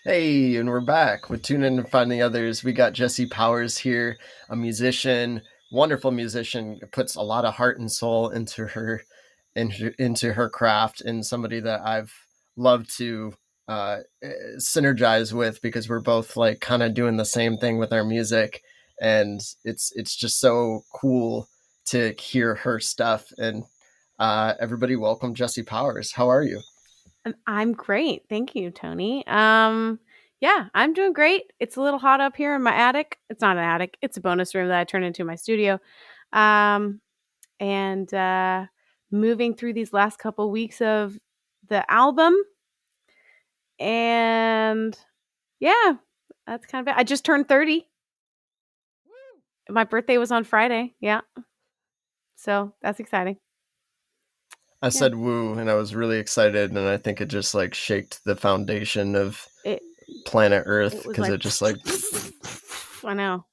Hey, and we're back with Tune In and Find the Others. We got Jesse Powers here, a musician, wonderful musician, puts a lot of heart and soul into her craft, and somebody that I've loved to synergize with because we're both like kind of doing the same thing with our music, and it's just so cool to hear her stuff. And everybody, welcome Jesse Powers. How are you? I'm great. Thank you, Tony. Yeah, I'm doing great. It's a little hot up here in my attic. It's not an attic. It's a bonus room that I turned into my studio. Um, and moving through these last couple weeks of the album and yeah, that's kind of it. I just turned 30. My birthday was on Friday. Yeah. So, that's exciting. I Yeah. said woo, and I was really excited, and I think it just like shaked the foundation of It planet it Earth was because like it just like I know.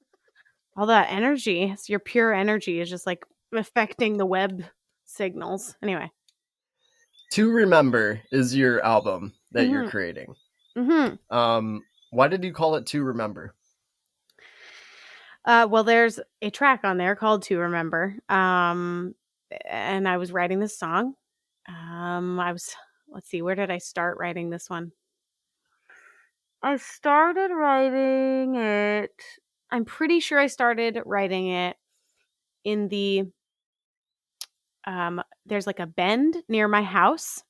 All that energy, it's your pure energy is just like affecting the web signals. Anyway. To Remember is your album that you're Mhm. creating. Mhm. Why did you call it To Remember? Well, there's a track on there called "To Remember," and I was writing this song. I was let's see, where did I start writing this one? I started writing it. I'm pretty sure I started writing it in the there's like a bend near my house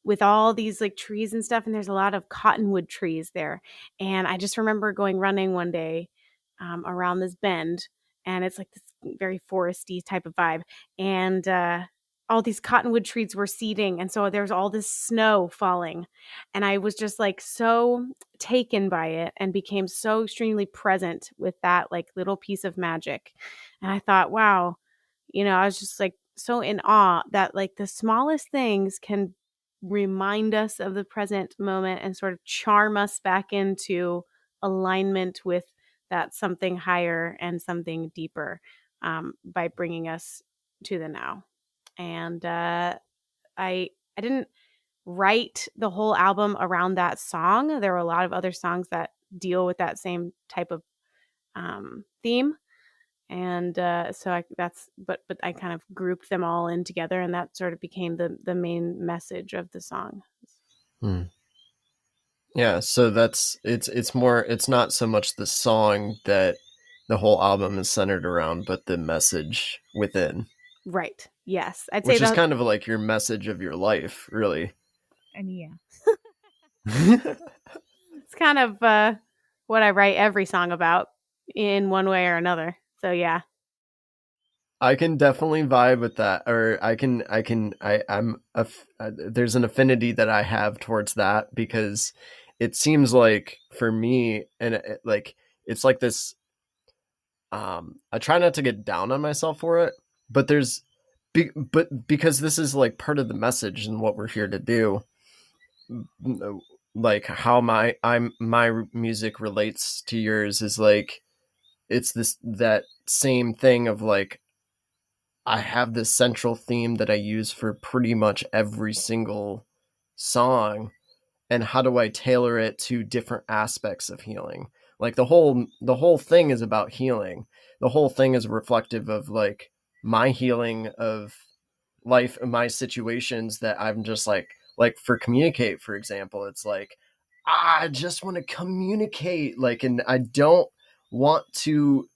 with all these like trees and stuff, and there's a lot of cottonwood trees there. And I just remember going running one day around this bend, and it's like this very foresty type of vibe. And all these cottonwood trees were seeding, and so there's all this snow falling, and I was just like so taken by it and became so extremely present with that like little piece of magic. And I thought, wow, I was just like so in awe that like the smallest things can remind us of the present moment and sort of charm us back into alignment with that something higher and something deeper, by bringing us to the now. And I didn't write the whole album around that song. There were a lot of other songs that deal with that same type of theme, and so but I kind of grouped them all in together, and that sort of became the main message of the song. Hmm. Yeah, so it's more, it's not so much the song that the whole album is centered around, but the message within, Right. Yes, I'd say which is that. kind of like your message of your life, really. And yeah, it's kind of what I write every song about in one way or another. So yeah. I can definitely vibe with that, or there's an affinity that I have towards that because it seems like for me, and like it's like this. I try not to get down on myself for it, but but because this is like part of the message and what we're here to do, like how my music relates to yours is like it's this that same thing of like I have this central theme that I use for pretty much every single song, and how do I tailor it to different aspects of healing? Like the whole thing is about healing. The whole thing is reflective of like my healing of life and my situations that I'm just like for communicate, for example, it's like I just want to communicate, like, and I don't want to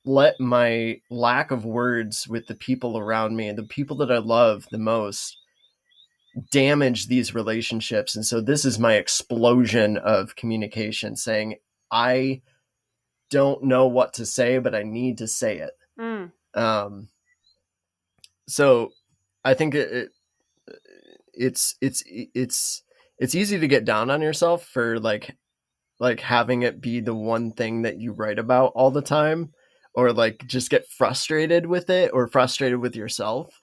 let my lack of words with the people around me and the people that I love the most damage these relationships. And so this is my explosion of communication saying, I don't know what to say, but I need to say it. Mm. Um, so I think it's it's easy to get down on yourself for like having it be the one thing that you write about all the time, or like just get frustrated with it or frustrated with yourself.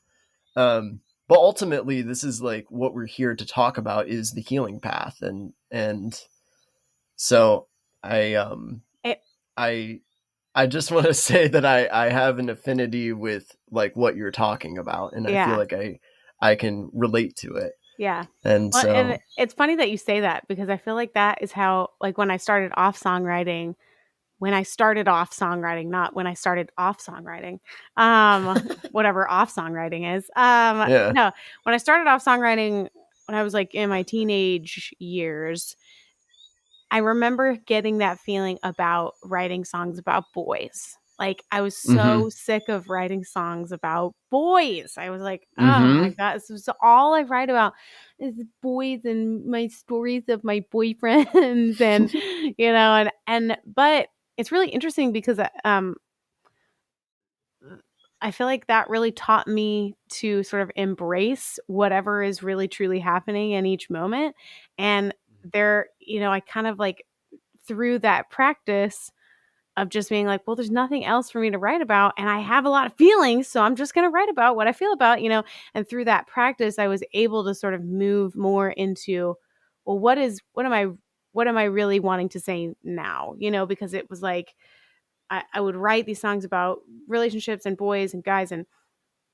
But ultimately this is like what we're here to talk about is the healing path, and so i um It, i I just want to say that I have an affinity with like what you're talking about, and I feel yeah. like I can relate to it. Yeah. And Well, and so, it's funny that you say that because I feel like that is how, like, not when I started off songwriting, whatever off songwriting is. yeah. No, when I started off songwriting when I was like in my teenage years, I remember getting that feeling about writing songs about boys. Like, I was Mm-hmm. so sick of writing songs about boys. I was like, "Oh my Mm-hmm. god, this is all I write about is boys and my stories of my boyfriends," and, but it's really interesting because, I feel like that really taught me to sort of embrace whatever is really truly happening in each moment, and I kind of, like, through that practice of just being like, well, there's nothing else for me to write about. And I have a lot of feelings. So I'm just going to write about what I feel about. And through that practice, I was able to sort of move more into, well, what am I really wanting to say now? Because it was like, I would write these songs about relationships and boys and guys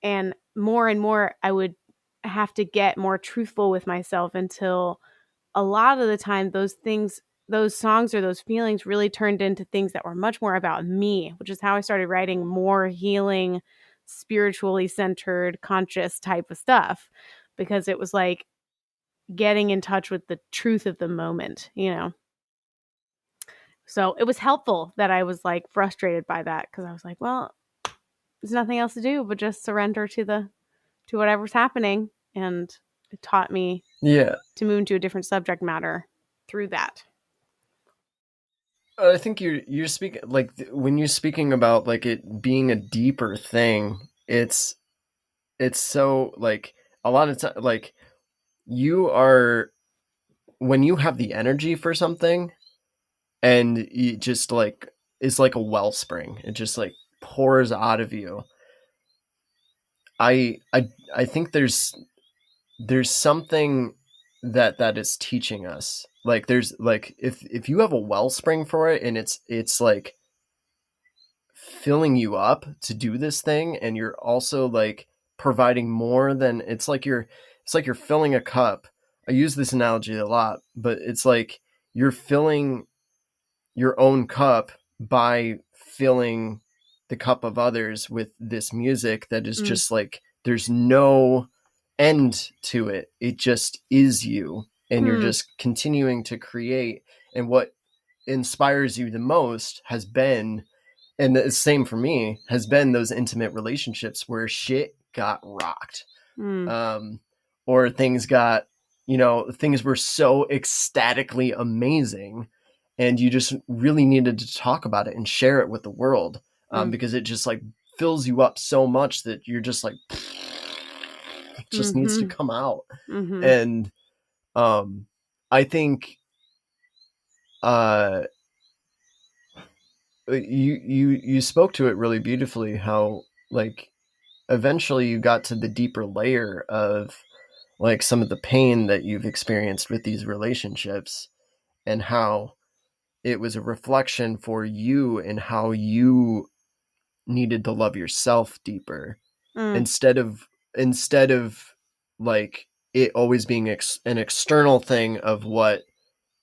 and more I would have to get more truthful with myself until a lot of the time those songs or those feelings really turned into things that were much more about me, which is how I started writing more healing, spiritually centered, conscious type of stuff, because it was like getting in touch with the truth of the moment. So it was helpful that I was like frustrated by that, because I was like, well, there's nothing else to do but just surrender to whatever's happening. And it taught me Yeah. to move into a different subject matter through that. I think you're speaking like when you're speaking about like it being a deeper thing, it's so like a lot of time like you are when you have the energy for something and you just like it's like a wellspring. It just like pours out of you. I think there's something that is teaching us. Like there's like if you have a wellspring for it and it's like filling you up to do this thing and you're also like providing more than it's like you're filling a cup. I use this analogy a lot, but it's like you're filling your own cup by filling the cup of others with this music that is Mm, just like there's no end to it. It just is you and you're mm, just continuing to create, and what inspires you the most has been, and the same for me, has been those intimate relationships where shit got rocked, mm, um, or things got, things were so ecstatically amazing, and you just really needed to talk about it and share it with the world, mm, because it just like fills you up so much that you're just like, it just needs to mhm, come out. mhm, And I think uh, you spoke to it really beautifully. How like eventually you got to the deeper layer of like some of the pain that you've experienced with these relationships, and how it was a reflection for you and how you needed to love yourself deeper, mm, instead of like it always being an external thing of what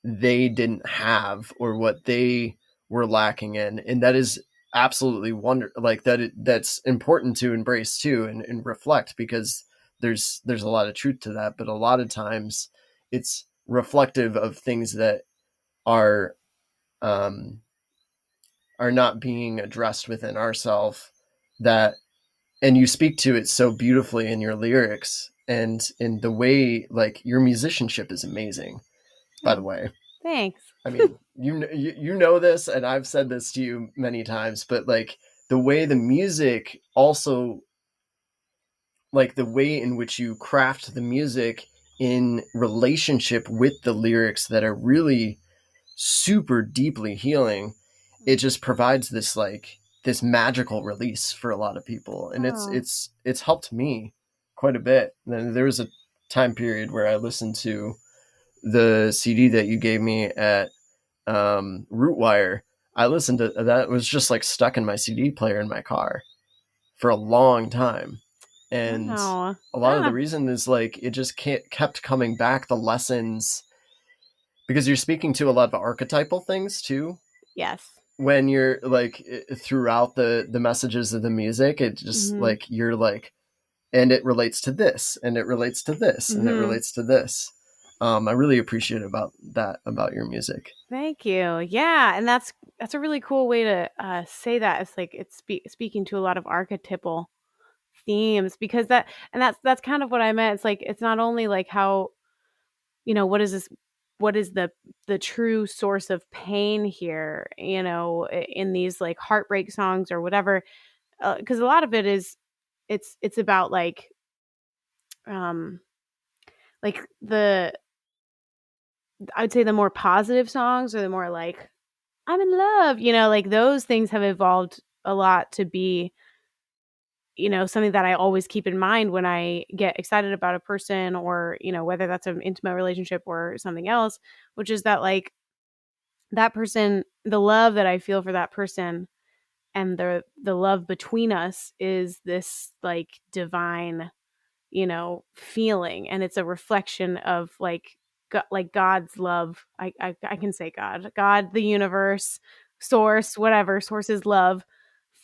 they didn't have or what they were lacking in. And that is absolutely like that's important to embrace too, and reflect, because there's a lot of truth to that, but a lot of times it's reflective of things that are um are not being addressed within ourselves, that and you speak to it so beautifully in your lyrics and in the way like your musicianship is amazing, by the oh, way. thanks. I mean, you know this, and I've said this to you many times, but like the way the music also, like the way in which you craft the music in relationship with the lyrics that are really super deeply healing, it just provides this like this magical release for a lot of people, and Oh, it's helped me quite a bit. And there was a time period where I listened to the CD that you gave me at Rootwire. I listened to that, was just like stuck in my CD player in my car for a long time. And Wow. a lot of the Ah, reason is like it just kept coming back, the lessons, because you're speaking to a lot of archetypal things too yes. when you're like throughout the messages of the music. It just Mhm. like you're like, and it relates to this, and it relates to this, and it Mhm. relates to this. I really appreciate about that about your music. Thank you. Yeah, and that's a really cool way to say that. It's like it's speaking to a lot of archetypal themes because that's kind of what I meant. It's like it's not only like how what is this, what is the true source of pain here, in these like heartbreak songs or whatever, because a lot of it is it's about um like the I would say the more positive songs or the more like I'm in love, like those things have evolved a lot to be, something that I always keep in mind when I get excited about a person or, whether that's an intimate relationship or something else, which is that like that person, the love that I feel for that person and the love between us is this like divine, feeling, and it's a reflection of like God's love. I can say God, the universe, source, whatever, source's love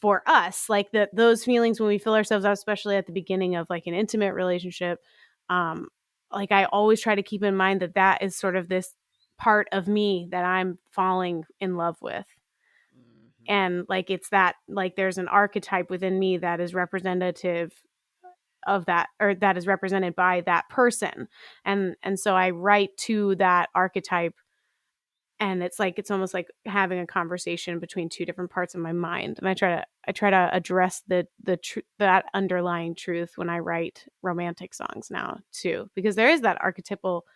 for us. Like those feelings when we feel ourselves out, especially at the beginning of like an intimate relationship. Um, like I always try to keep in mind that that is sort of this part of me that I'm falling in love with. And like it's that like there's an archetype within me that is representative of that, or that is represented by that person, and so I write to that archetype, and it's like it's almost like having a conversation between two different parts of my mind, and I try to address that underlying truth when I write romantic songs now too, because there is that archetypal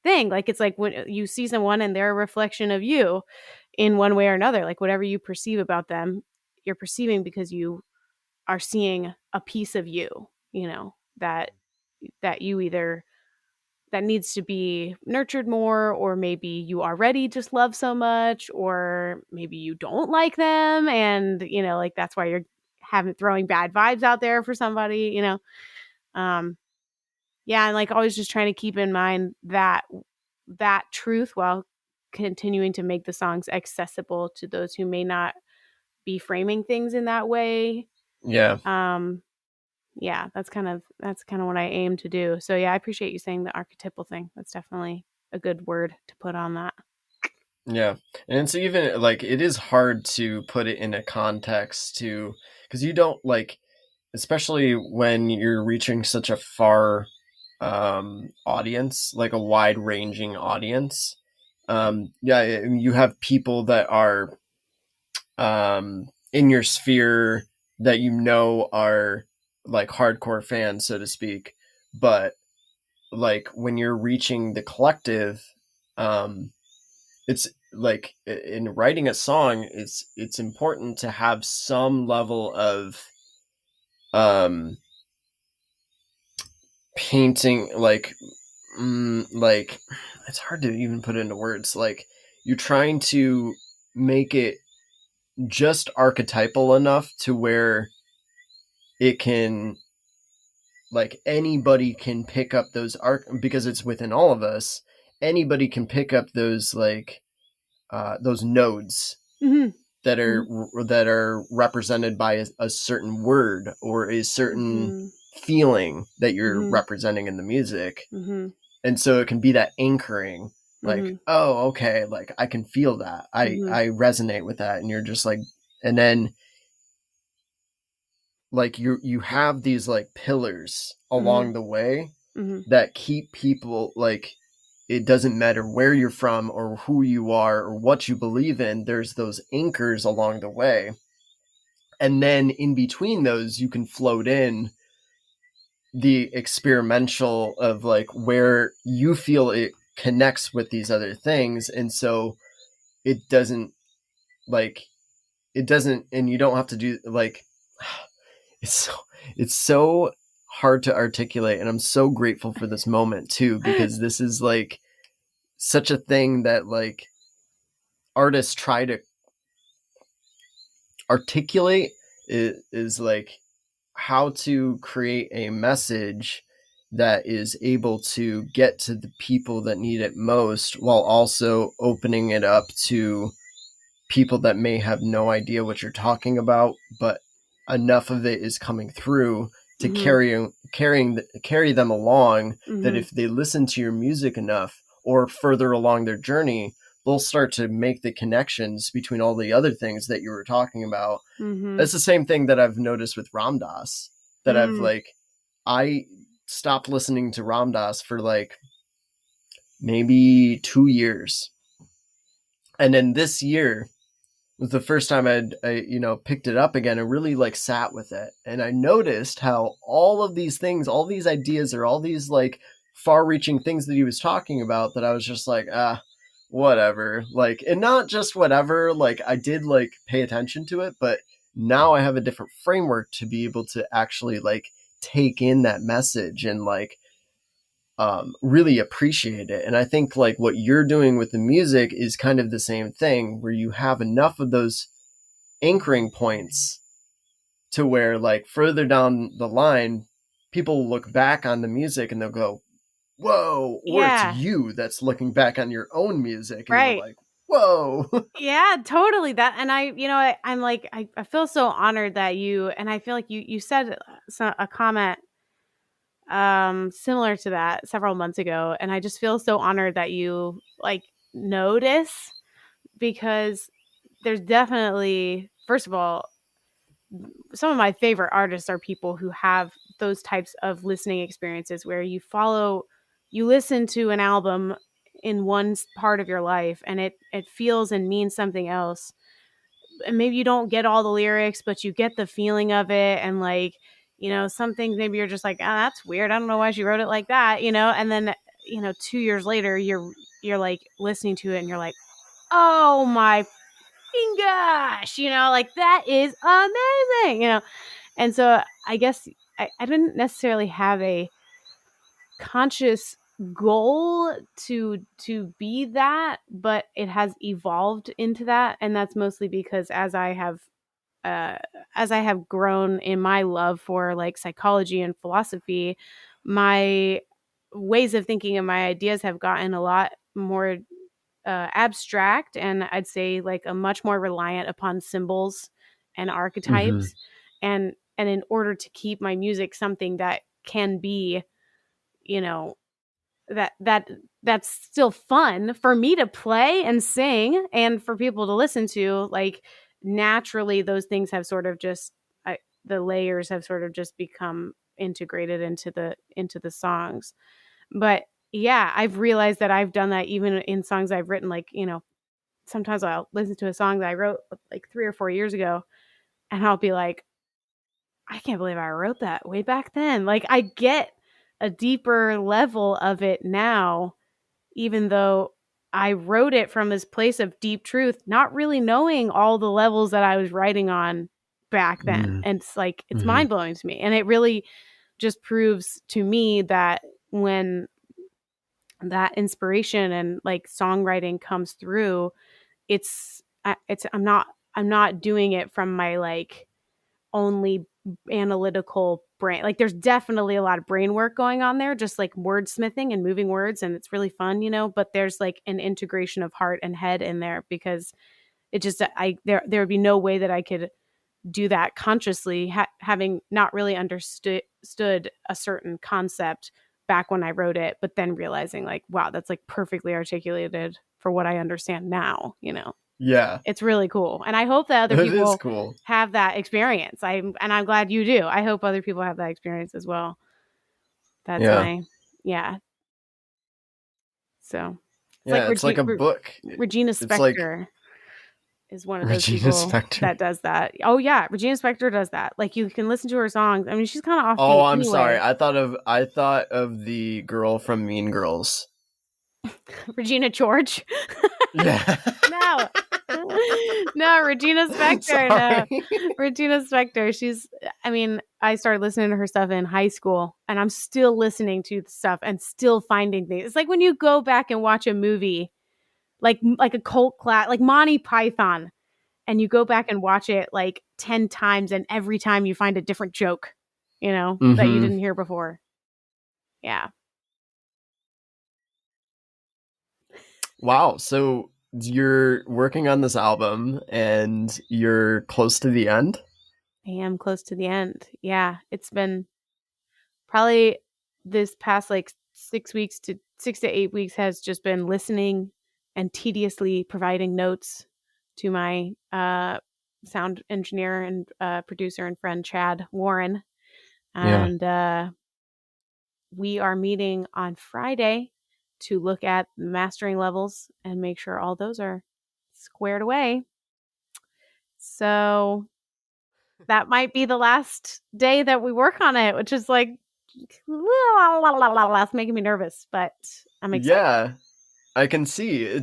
thing. Like it's like when you see someone and they're a reflection of you in one way or another, like whatever you perceive about them, you're perceiving because you are seeing a piece of you, that you either that needs to be nurtured more, or maybe you already just love so much, or maybe you don't like them, and like that's why you're having throwing bad vibes out there for somebody, um yeah, and like always just trying to keep in mind that truth while continuing to make the songs accessible to those who may not be framing things in that way. Yeah, um yeah, that's kind of what I aim to do. So yeah, I appreciate you saying the archetypal thing. That's definitely a good word to put on that. yeah, and it's even like it is hard to put it in a context to, because you don't like, especially when you're reaching such a far audience, like a wide ranging audience. Yeah, you have people that are in your sphere that are like hardcore fans, so to speak. But like when you're reaching the collective, um, it's like in writing a song, it's important to have some level of um, painting, like it's hard to even put into words. Like you're trying to make it just archetypal enough to where it can, like anybody can pick up those arc, because it's within all of us. Anybody can pick up those nodes Mhm. that are Mhm. represented by a certain word or a certain Mhm. feeling that you're Mhm. representing in the music. Mhm. And so it can be that anchoring, like, Mhm. oh, okay, like I can feel that, Mhm. I resonate with that, and you're just like, and then like you have these like pillars Mhm. along the way Mhm. that keep people like, it doesn't matter where you're from or who you are or what you believe in, there's those anchors along the way. And then in between those you can float in the experimental of like where you feel it connects with these other things. And so it doesn't like, it doesn't, and you don't have to do like, it's so, it's so hard to articulate, and I'm so grateful for this moment too, because this is like such a thing that like artists try to articulate, is like how to create a message that is able to get to the people that need it most while also opening it up to people that may have no idea what you're talking about, but enough of it is coming through to Mhm. carry them along, that Mhm. if they listen to your music enough or further along their journey, they'll start to make the connections between all the other things that you were talking about. Mhm. It's the same thing that I've noticed with Ram Dass, that Mm. I stopped listening to Ram Dass for like maybe 2 years. And then this year was the first time I picked it up again and really like sat with it. And I noticed how all of these things, all these ideas, or all these like far reaching things that he was talking about, that I was just like, whatever. Like, and not just whatever, like I did like pay attention to it, but now I have a different framework to be able to actually like take in that message and like really appreciate it. And I think like what you're doing with the music is kind of the same thing, where you have enough of those anchoring points to where like further down the line, people look back on the music and they'll go, whoa, or it's Yeah. you that's looking back on your own music and you're Right. like, whoa. Yeah, totally. That, and I'm like, I feel so honored that you, and I feel like you said a comment similar to that several months ago, and I just feel so honored that you like notice, because there's definitely, first of all, some of my favorite artists are people who have those types of listening experiences where you listen to an album in one part of your life, and it feels and means something else, and maybe you don't get all the lyrics, but you get the feeling of it. And like, some things maybe you're just like, oh, that's weird, I don't know why she wrote it like that, and then 2 years later you're like listening to it and you're like, oh my gosh, like that is amazing, and so I guess I didn't necessarily have a conscious goal to be that, but it has evolved into that. And that's mostly because uh as I have grown in my love for like psychology and philosophy, my ways of thinking and my ideas have gotten a lot more abstract, and I'd say like a much more reliant upon symbols and Mm-hmm. archetypes. And in order to keep my music something that can be, you know that's still fun for me to play and sing and for people to listen to, like, naturally those things have sort of just the layers have sort of just become integrated into the songs. But yeah, I've realized that I've done that even in songs I've written. Like, sometimes I'll listen to a song that I wrote like 3 or 4 years ago, and I'll be like, I can't believe I wrote that way back then. Like, I get a deeper level of it now, even though I wrote it from this place of deep truth, not really knowing all the levels that I was writing on back then. And it's like, it's Mm-hmm. mind blowing to me. And it really just proves to me that when that inspiration and like songwriting comes through, I'm not doing it from my like only analytical brain. Like, there's definitely a lot of brain work going on there, just like wordsmithing and moving words, and it's really fun, but there's like an integration of heart and head in there, because it just I there would be no way that I could do that consciously, having not really understood a certain concept back when I wrote it, but then realizing like, wow, that's like perfectly articulated for what I understand now. Yeah, It's really cool, and I hope that other it is people cool. have that experience. I'm glad you do. I hope other people have that experience as well. That's Yeah, my yeah. So it's like yeah, it's like a book. Regina It's like Spektor is one of those Regina people Spektor. that does that. Oh yeah, Regina Spektor does that. Like, you can listen to her songs. I mean, she's kind of Oh, offbeat I'm sorry. anyway. I thought of the girl from Mean Girls. Regina George. Yeah. No. No, Regina Spektor. No, Sorry. Regina Spektor. I mean, I started listening to her stuff in high school, and I'm still listening to the stuff and still finding things. It's like when you go back and watch a movie, like a cult class, like Monty Python, and you go back and watch it like 10 times, and every time you find a different joke. that you Mm-hmm. didn't hear before. Yeah. Wow. So you're working on this album and you're close to the end? I am close to the end. Yeah. It's been probably this past like 6 weeks to 6 to 8 weeks has just been listening and tediously providing notes to my sound engineer and producer and friend Chad Warren. Yeah. And we are meeting on Friday to look at mastering levels and make sure all those are squared away. So that might be the last day that we work on it, which is like it's making me nervous, but I'm excited. Yeah. I can see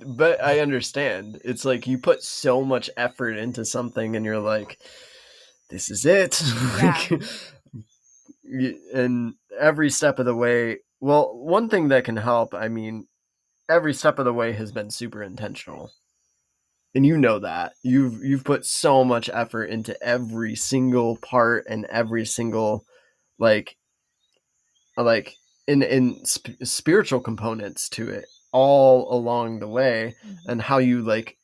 but I understand. It's like you put so much effort into something and you're like, this is it. Yeah. Like, and every step of the way, well, one thing that can help, I mean, every step of the way has been super intentional. And you know that. You've put so much effort into every single part and every single like like spiritual components to it all along the way, Mhm. and how you like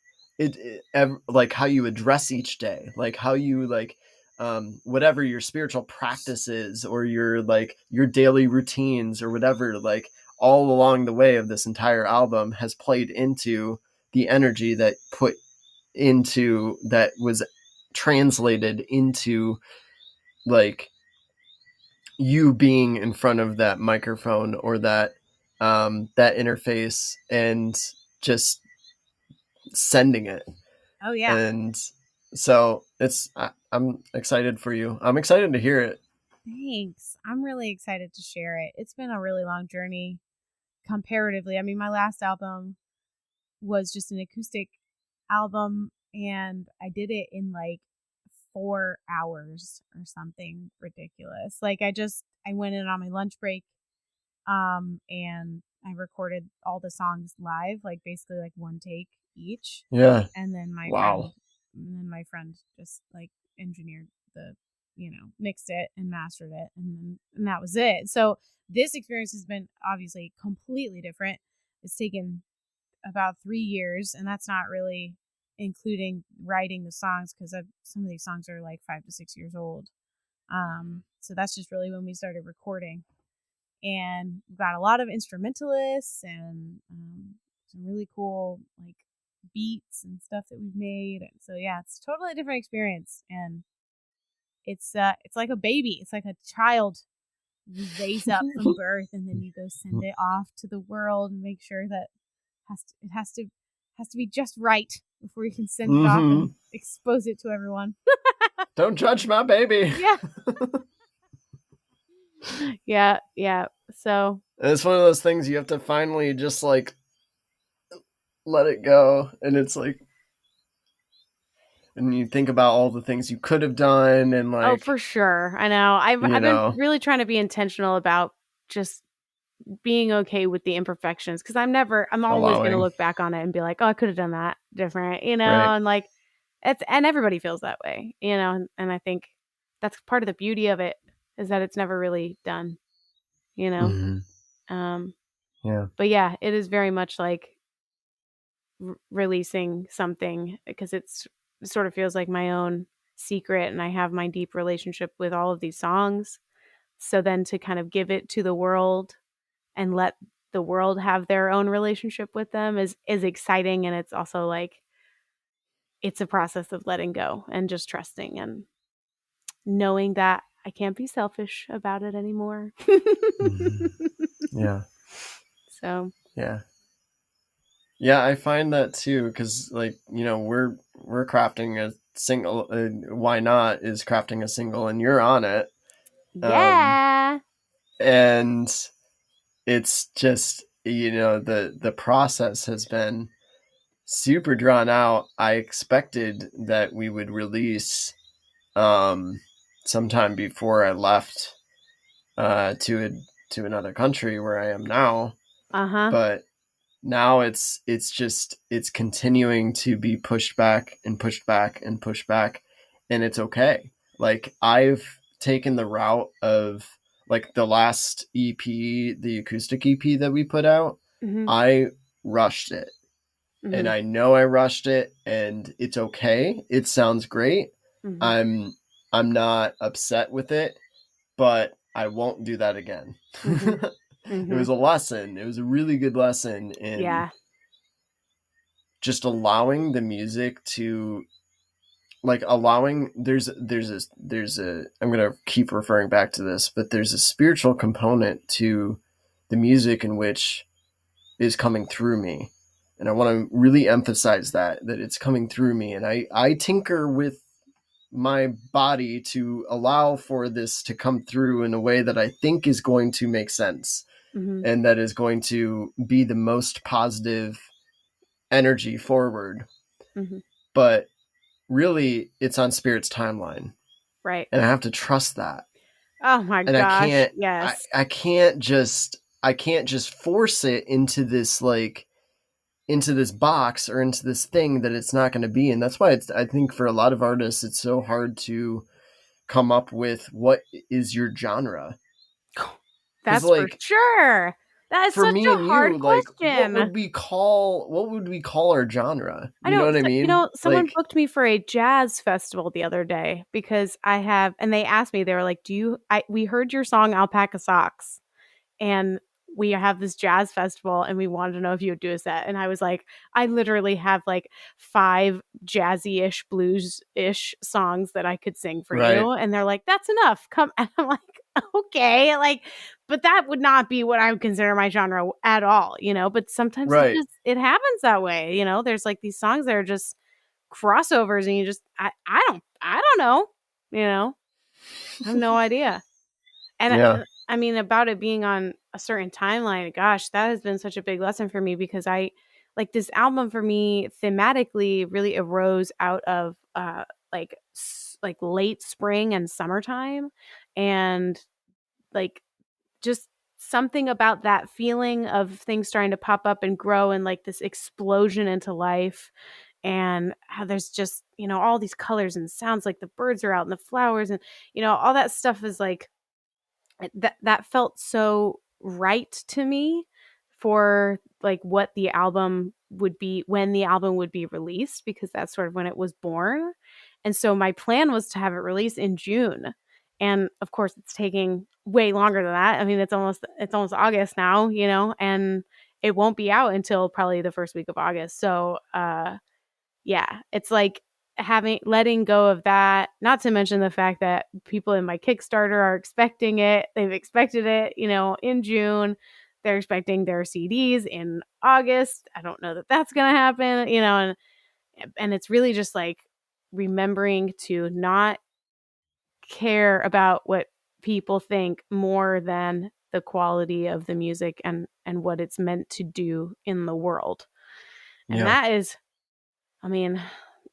like how you address each day, like how you like whatever your spiritual practices or your like your daily routines or whatever, like all along the way of this entire album has played into the energy that put into that was translated into like you being in front of that microphone or that interface and just sending it. Oh yeah. And so I'm excited for you. I'm excited to hear it. Thanks. I'm really excited to share it. It's been a really long journey comparatively. I mean, my last album was just an acoustic album and I did it in like 4 hours or something ridiculous. Like I went in on my lunch break and I recorded all the songs live, like basically like one take each. Yeah. And then Wow. my friend just like engineered the, mixed it and mastered it and that was it. So this experience has been obviously completely different. It's taken about 3 years, and that's not really including writing the songs because some of these songs are like 5 to 6 years old. So that's just really when we started recording, and we've got a lot of instrumentalists and some really cool like beats and stuff that we've made. And so yeah, it's a totally different experience, and it's like a baby. It's like a child you raise up from birth, and then you go send it off to the world and make sure that it has to be just right before you can send it off Mm-hmm. and expose it to everyone. Don't judge my baby. Yeah. Yeah, yeah. So, It's one of those things you have to finally just like let it go, and it's like, and you think about all the things you could have done, and oh, like, for sure. I know. you I've been know, really trying to be intentional about just being okay with the imperfections because I'm always going to allowing, look back on it and be like, "Oh, I could have done that different," right? and like and everybody feels that way, and I think that's part of the beauty of it is that it's never really done, you know. Mm-hmm. Um Yeah. but yeah, it is very much like releasing something because it sort of feels like my own secret and I have my deep relationship with all of these songs. So then to kind of give it to the world and let the world have their own relationship with them is exciting, and it's also like it's a process of letting go and just trusting and knowing that I can't be selfish about it anymore. Mm-hmm. Yeah. So, Yeah. Yeah, I find that too because, like, we're crafting a single. Why not is crafting a single, and you're on it. Um, yeah. and it's just the process has been super drawn out. I expected that we would release um sometime before I left to another country where I am now, Uh-huh. but now it's continuing to be pushed back and pushed back and pushed back, and it's okay. Like, I've taken the route of like the last EP, the acoustic EP that we put out. Mhm. I rushed it, and Mhm. I know I rushed it, and it's okay. It sounds great. Mhm. I'm I'm not upset with it, but I won't do that again. Mhm. It was Mhm. a lesson. It was a really good lesson in Yeah. just allowing the music to, like, allowing, there's a I'm going to keep referring back to this, but there's a spiritual component to the music in which is coming through me. And I want to really emphasize that it's coming through me, and I tinker with my body to allow for this to come through in a way that I think is going to make sense, Mhm. and that is going to be the most positive energy forward. Mhm. But really, it's on Spirit's timeline, Right. and I have to trust that. Oh my And I gosh, can't, yes. I can't just force it into this, like, into this box or into this thing that it's not going to be. And that's why I think for a lot of artists, it's so hard to come up with what is your genre. Because, That's for like, sure. That is for such me a and hard you, like, question. what would we call our genre? I You know know, what I so mean? someone Like, booked me for a jazz festival the other day because I have and they asked me, they were like, "Do you we heard your song Alpaca Socks, and we have this jazz festival and we wanted to know if you would do a set." And I was like, I literally have like 5 jazzy-ish, blues-ish songs that I could sing for right, you. And they're like, "That's enough. Come." And I'm like, "Okay." Like, but that would not be what I would consider my genre at all, but sometimes right. it happens that way. There's like these songs that are just crossovers and you just I don't know, you know. I have no idea. And Yeah, I mean, about it being on a certain timeline, gosh, that has been such a big lesson for me because I like this album for me thematically really arose out of like late spring and summertime, and like just something about that feeling of things starting to pop up and grow and like this explosion into life, and how there's just all these colors and sounds, like the birds are out and the flowers, and all that stuff is like that felt so right to me for like what the album would be when the album would be released, because that's sort of when it was born. And so my plan was to have it released in June. And of course it's taking way longer than that. I mean, it's almost August now, and it won't be out until probably the first week of August. So yeah, it's like having letting go of that, not to mention the fact that people in my Kickstarter are expecting it. They've expected it, in June. They're expecting their CDs in August. I don't know that that's going to happen, and it's really just like remembering to not care about what people think more than the quality of the music and what it's meant to do in the world. And yeah, that is, I mean,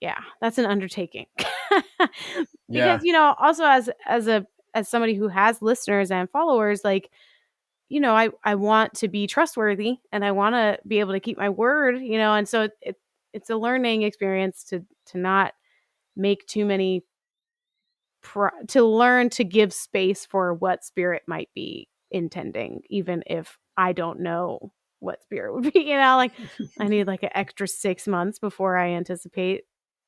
yeah, that's an undertaking. Because, yeah. also as somebody who has listeners and followers, like, I want to be trustworthy and I want to be able to keep my word, and so it's a learning experience to not make too many to learn to give space for what spirit might be intending, even if I don't know what spirit would be, like I need like an extra 6 months before I anticipate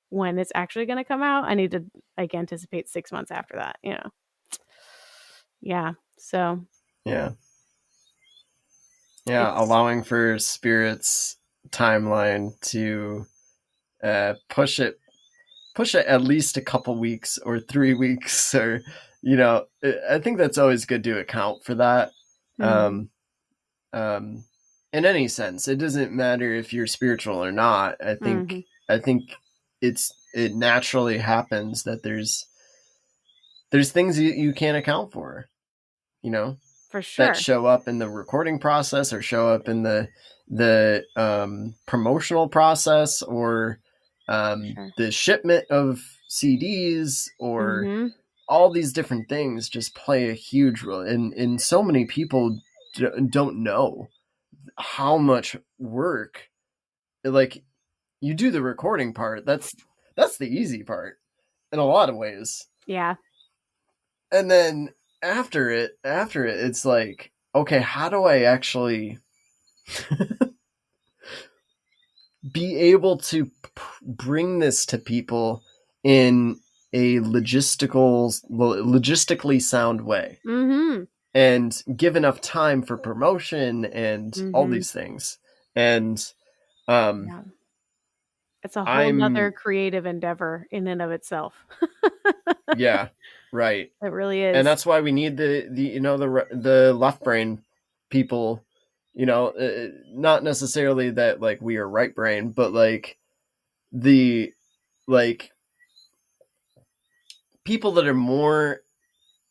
when it's actually going to come out. I need to like anticipate 6 months after that. Yeah. So Yeah. Yeah, it's, allowing for Spirit's timeline to push it at least a couple weeks or 3 weeks, or, I think that's always good to account for that. mhm, Um, um, in any sense, it doesn't matter if you're spiritual or not. mhm, I think it naturally happens that there's things you can't account for, you know, for that sure. show up in the recording process or show up in the promotional process, or Sure. the shipment of CDs, or Mhm. all these different things just play a huge role. And so many people don't know how much work, like, you do the recording part. That's the easy part in a lot of ways. Yeah. and then after it, it's like, okay, how do I actually be able to bring this to people in a logistically sound way Mhm. and give enough time for promotion and all Mhm. these things. And um Yeah. It's a whole I'm nother creative endeavor in and of itself. yeah, right. It really And is. that's why we need the left brain people, not necessarily that like we are right brain, but like the like people that are more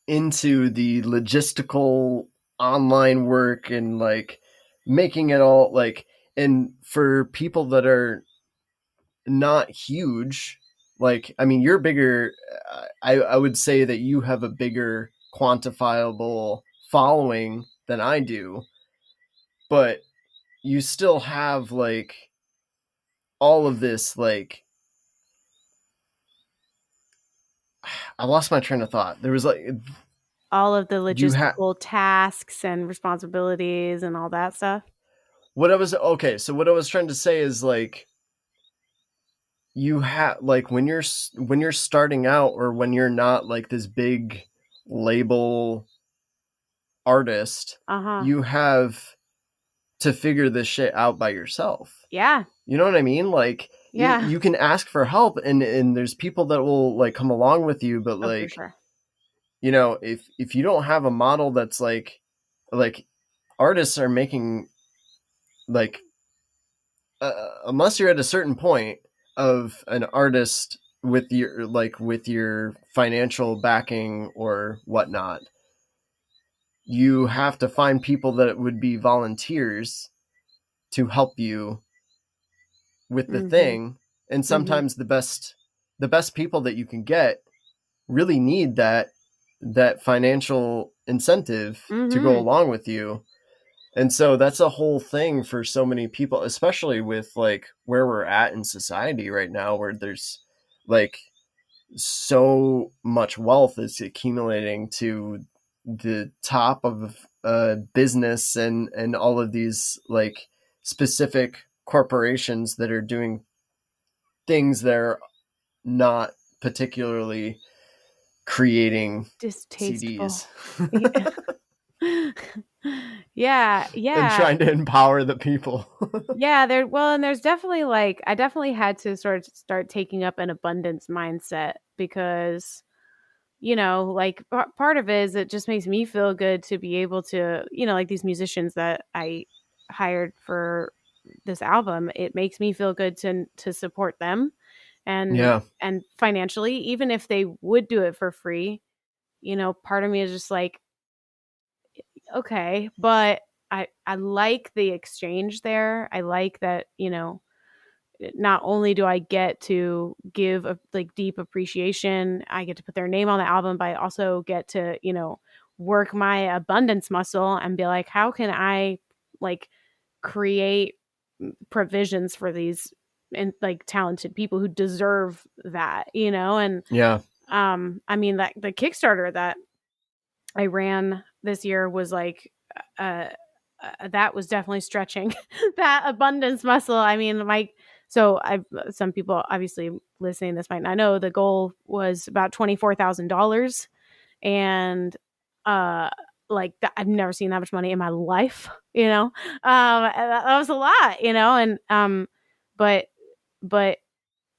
into the logistical online work and like making it all like, and for people that are not huge, like, I mean, you're bigger. I would say that you have a bigger quantifiable following than I do, but you still have like all of this like, I lost my train of thought. There was like, All of the you have logistical tasks and responsibilities and all that stuff. what I was okay. So what I was trying to say is like, you have like when you're starting out, or when you're not like this big label artist, Uh-huh. you have to figure this shit out by yourself. Yeah. You know what I mean? Like, Yeah. you can ask for help, and there's people that will like come along with you, but Oh, for like, sure. if you don't have a model that's like artists are making like, unless you're at a certain point of an artist with your financial backing or whatnot, you have to find people that would be volunteers to help you with the Mhm. thing. And Mhm. sometimes the best people that you can get really need that financial incentive to go Mhm. along with you. And so that's a whole thing for so many people, especially with like where we're at in society right now, where there's like so much wealth is accumulating to the top of business, and all of these like specific corporations that are doing things that are not particularly creating Distasteful. CDs Yeah. Yeah, and yeah. trying to empower the people. Yeah, and there's definitely like I definitely had to sort of start taking up an abundance mindset because, like part of it is it just makes me feel good to be able to, like these musicians that I hired for this album, it makes me feel good to support them and Yeah. and financially, even if they would do it for free, part of me is just like, okay, but I like the exchange there. I like that, not only do I get to give a like deep appreciation, I get to put their name on the album, but I also get to, work my abundance muscle and be like, how can I like create provisions for these and like talented people who deserve that, and Yeah. I mean that the Kickstarter that I ran this year was like, uh, that was definitely stretching that abundance muscle. I mean, so I some people obviously listening to this might not know the goal was about $24,000, and uh, like that, I've never seen that much money in my life. And that was a lot, and but but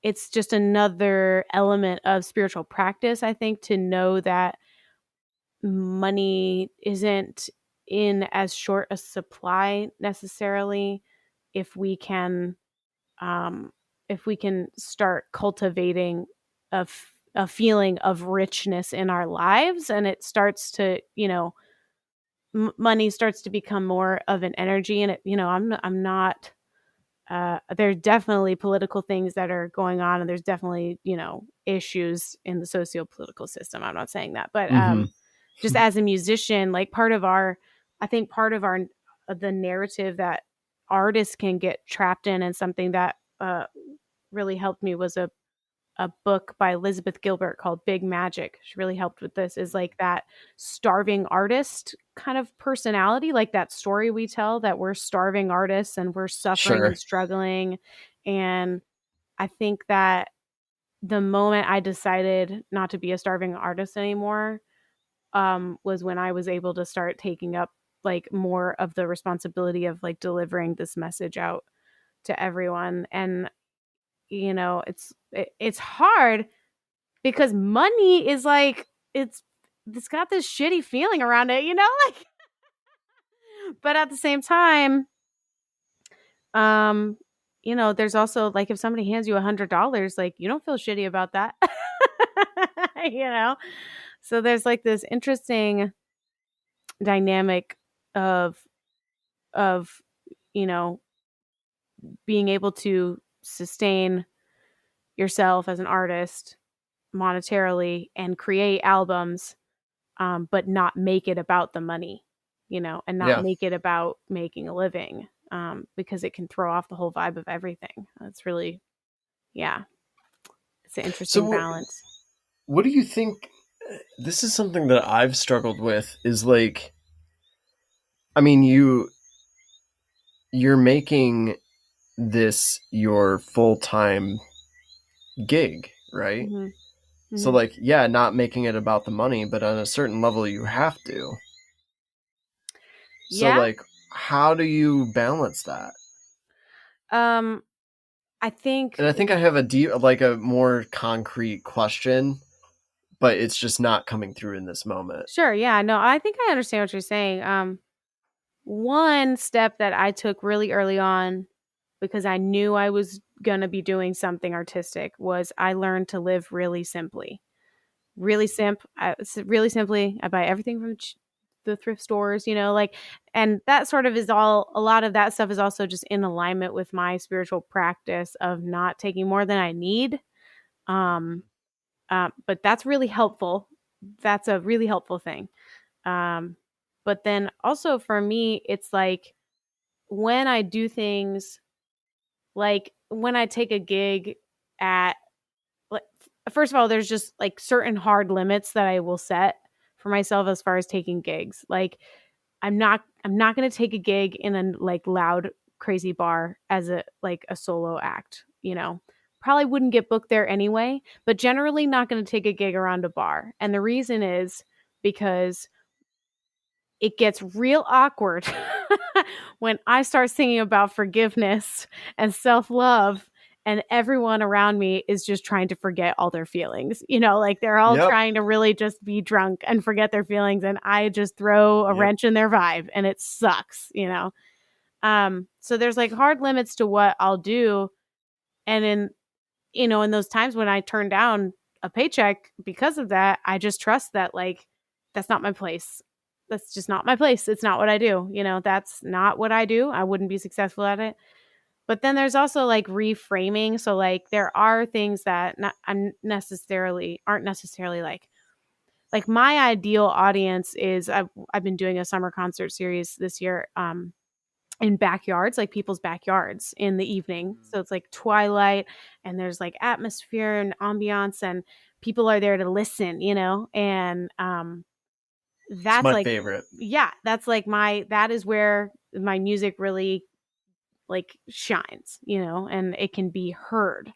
it's just another element of spiritual practice, I think, to know that money isn't in as short a supply necessarily if we can um if we can start cultivating a feeling of richness in our lives, and it starts to, money starts to become more of an energy, and I'm not there's definitely political things that are going on, and there's definitely, issues in the socio-political system. I'm not saying that, but Mm-hmm. just as a musician, like part of our the narrative that artists can get trapped in, and something that really helped me was a book by Elizabeth Gilbert called Big Magic. She really helped with this, is like that starving artist kind of personality, like that story we tell that we're starving artists and we're suffering and Sure. struggling. And I think that the moment I decided not to be a starving artist anymore, was when I was able to start taking up like more of the responsibility of like delivering this message out to everyone. And it's hard because money is like it's got this shitty feeling around it, like but at the same time, um, there's also like if somebody hands you $100, like you don't feel shitty about that. you know? So there's like this interesting dynamic of of you know being able to sustain yourself as an artist monetarily and create albums, but not make it about the money, and not Yeah. make it about making a living, because it can throw off the whole vibe of everything. That's really, yeah, it's an So interesting balance. what do you think? This is something that I've struggled with. Is like, I mean, you're making this your full time gig, right? Hmm. So Hmm. like, yeah, not making it about the money, but on a certain level, you have to. So Yeah. like, how do you balance that? Um, I think, And I think I have a more concrete question, but it's just not coming through in this moment. sure. Yeah. No, I think I understand what you're saying. One step that I took really early on, because I knew I was going to be doing something artistic, was I learned to live really simply. Really simply. I buy everything from the thrift stores, like, and that sort of is all. A lot of that stuff is also just in alignment with my spiritual practice of not taking more than I need. Um, but that's really helpful. That's a really helpful thing. Um, but then also for me, it's like when I do things, like when I take a gig at, like, first of all, there's just like certain hard limits that I will set for myself as far as taking gigs. Like I'm not going to take a gig in a like loud crazy bar as a solo act, Probably wouldn't get booked there anyway, but generally not going to take a gig around a bar. And the reason is because it gets real awkward when I start singing about forgiveness and self love, and everyone around me is just trying to forget all their feelings. Like they're all Yep. trying to really just be drunk and forget their feelings. And I just throw a Yep. wrench in their vibe and it sucks. So there's like hard limits to what I'll do. And in those times when I turn down a paycheck because of that, I just trust that, like, that's not my place. That's just not my place. It's not what I do. That's not what I do. I wouldn't be successful at it. But then there's also like reframing. So like there are things that not aren't necessarily like my ideal audience is I've been doing a summer concert series this year, in backyards, like people's backyards in the evening. So it's like twilight and there's like atmosphere and ambiance and people are there to listen, and It's that's my like, favorite. yeah, that's like that is where my music really like shines, and it can be heard.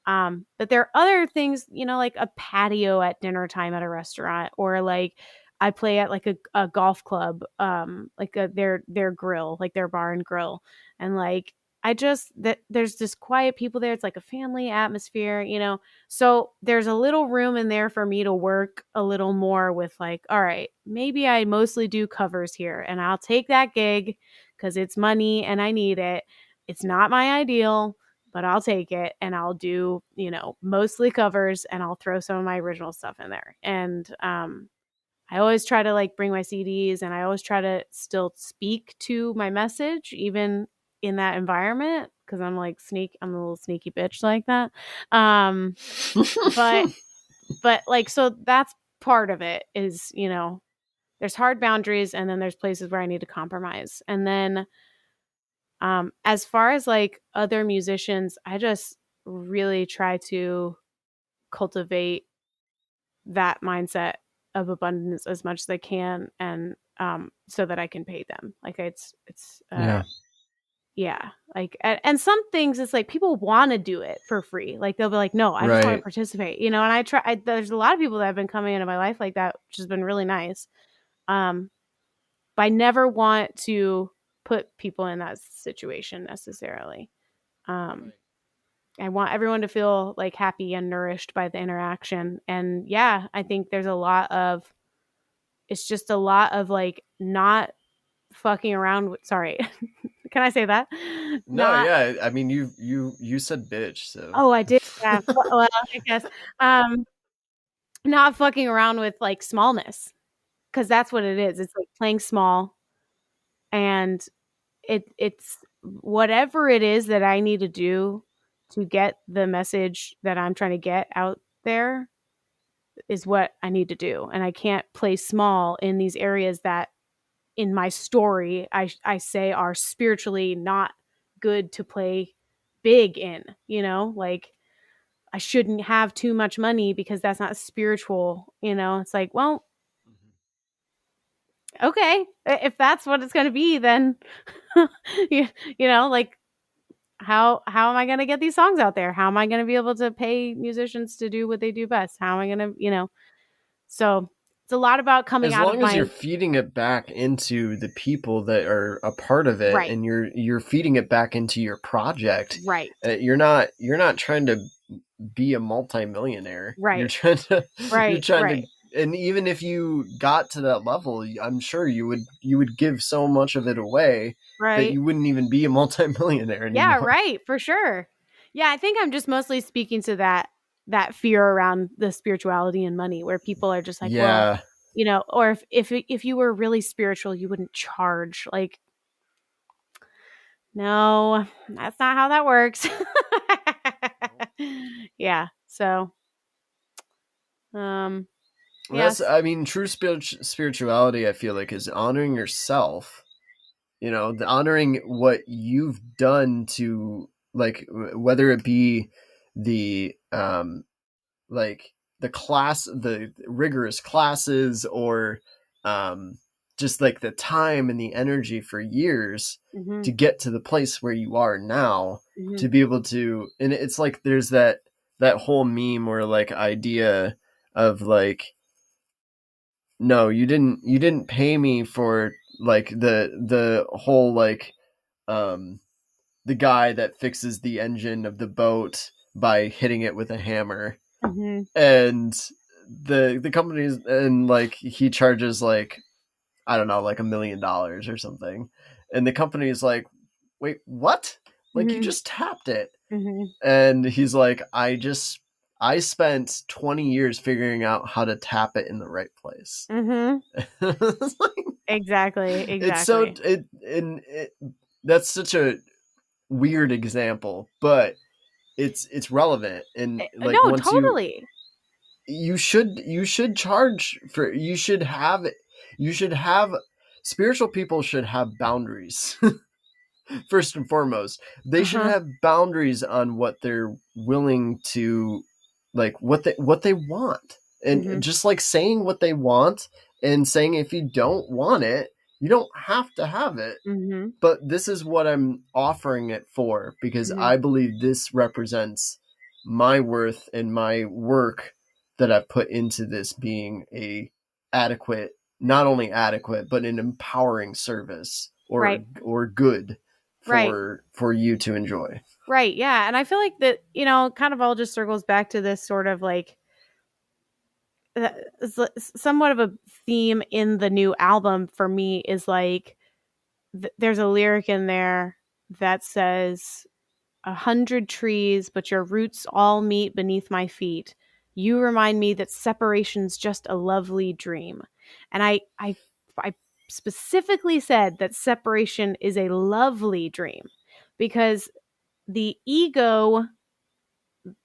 But there are other things, like a patio at dinner time at a restaurant, or like I play at like a golf club, like their grill, like their bar and grill, and like I just that there's just quiet people there. It's like a family atmosphere, So there's a little room in there for me to work a little more with, like, all right, maybe I mostly do covers here, and I'll take that gig because it's money and I need it. It's not my ideal, but I'll take it and I'll do, mostly covers and I'll throw some of my original stuff in there. And I always try to like bring my CDs and I always try to still speak to my message, even in that environment, because I'm a little sneaky bitch like that. But, like, so that's part of it is, there's hard boundaries and then there's places where I need to compromise. And then as far as like other musicians, I just really try to cultivate that mindset of abundance as much as I can, and so that I can pay them. Like it's Yeah. yeah, like and some things it's like people want to do it for free. Like they'll be like, no, I just want to Right. participate, you know. And there's a lot of people that have been coming into my life like that, which has been really nice. Um, but I never want to put people in that situation necessarily. Um, Right. I want everyone to feel like happy and nourished by the interaction. And yeah, I think there's a lot of it's just a lot of like not fucking around with sorry. Can I say that? No, Not yeah. I mean, you said bitch, so oh, I did. Yeah. Well, I guess um not fucking around with like smallness because that's what it is. It's like playing small and it's whatever it is that I need to do to get the message that I'm trying to get out there is what I need to do. And I can't play small in these areas that in my story I say are spiritually not good to play big in, you know? Like I shouldn't have too much money because that's not spiritual, you know? It's like, well, okay, if that's what it's going to be, then you, you know, like how am I going to get these songs out there? How am I going to be able to pay musicians to do what they do best? How am I going to, you know? So it's a lot about coming as out of long as you're my feeding it back into the people that are a part of it, right, and you're feeding it back into your project, right, you're not trying to be a multimillionaire. You're right, trying to you're right, trying to right, and even if you got to that level, I'm sure you would give so much of it away that right. you wouldn't even be a multimillionaire Yeah, anymore. right, for sure. Yeah, I think I'm just mostly speaking to that fear around the spirituality and money where people are just like, well, Yeah. you know, or if you were really spiritual, you wouldn't charge. Like, no, that's not how that works. Yeah. So, um, That's, yes. I mean, true spirituality, I feel like, is honoring yourself, the honoring what you've done to, like, whether it be the like the rigorous classes, or um just like the time and the energy for years Mhm. to get to the place where you are now, Mhm. to be able to, and it's like there's that whole meme or like idea of like, no, you didn't pay me for like the whole like, um the guy that fixes the engine of the boat by hitting it with a hammer, Mhm. and the companies, and like he charges like, I don't know, like $1 million or something, and the company is like, wait, what? Like, you Mhm. just tapped it. Mhm. And he's like, I spent 20 years figuring out how to tap it in the right place. Mhm. It's like, Exactly. it's so Exactly. it and it that's such a weird example, but it's relevant, and like, No, once totally. you should charge for, you should have spiritual people should have boundaries. First and foremost, they should Uh-huh. have boundaries on what they're willing to, like, what they want, and Mhm. just like saying what they want, and saying if you don't want it, you don't have to have it, Mhm. but this is what I'm offering it for, because Mhm. I believe this represents my worth and my work that I've put into this being a adequate, not only adequate, but an empowering service, Right. or good Right. for you to enjoy. Right. Yeah. And I feel like that, you know, kind of all just circles back to this sort of like somewhat of a theme in the new album for me is like there's a lyric in there that says 100 trees, but your roots all meet beneath my feet. You remind me that separation's just a lovely dream. And I specifically said that separation is a lovely dream because the ego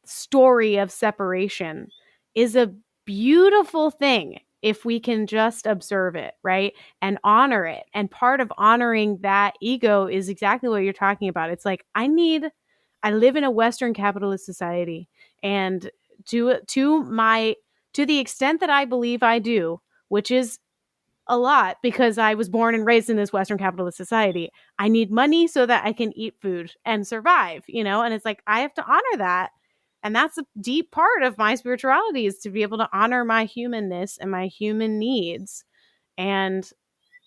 story of separation is a beautiful thing if we can just observe it, right? And honor it. And part of honoring that ego is exactly what you're talking about. It's like, I live in a Western capitalist society, and to the extent that I believe I do, which is a lot because I was born and raised in this Western capitalist society. I need money so that I can eat food and survive, and it's like I have to honor that. And that's a deep part of my spirituality, is to be able to honor my humanness and my human needs. And